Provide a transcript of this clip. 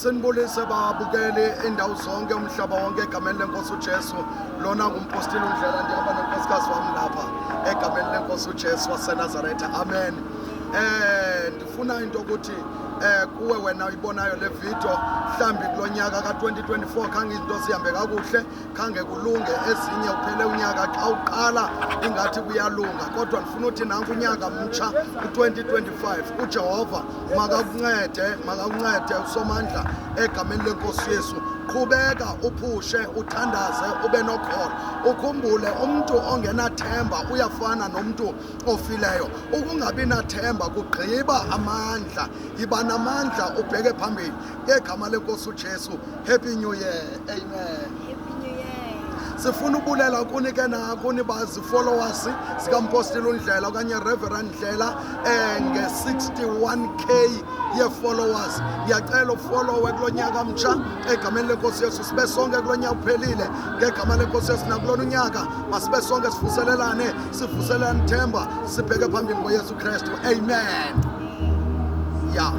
Senibulise babukeli indawo zonke umhlaba wonke egameni lenkosi uJesu. Lona ngumpostile uNdlela, ndihamba nonkosikazi wami lapha egameni lenkosi uJesu waseNazaretha. Amen. Ndifuna into ukuthi kuwe wena uyibonayo le video mhlambi kulonyaka ka2024 khange izinto zihambe kakuhle, khange kulunge, ezinye uphele unyaka xa uqala ingathi kuyalunga, kodwa ndifuna ukuthi nanku unyaka mtsha u2025 uJehova makakuncede usomandla egameni lenkosi Yesu. Qhubeka uphushe, uthandaze, ube nokholo. Ukhumbule umuntu ongenathemba uyafana nomuntu ofileyo. Ukungabi nathemba kugqiba amandla. Yiba namandla, ubheke phambili ngegama lenkosi uJesu. Happy New Year. Amen. Happy New Year. Sifuna ubulela kuni ke nakuni bazi followers sikampostile uNdlela okanye Reverend Ndlela nge61k ye followers. Ngiyacela ufollowe kulonyaka mtsha egameni lenkosi Yesu. Sibe sonke kulonyaka uphelile ngegama lenkosi Yesu. Nakulona unyaka masibe sonke sivuselelane, sivuselane themba, sibheke phambili ngoYesu Kristu. Amen. Yeah.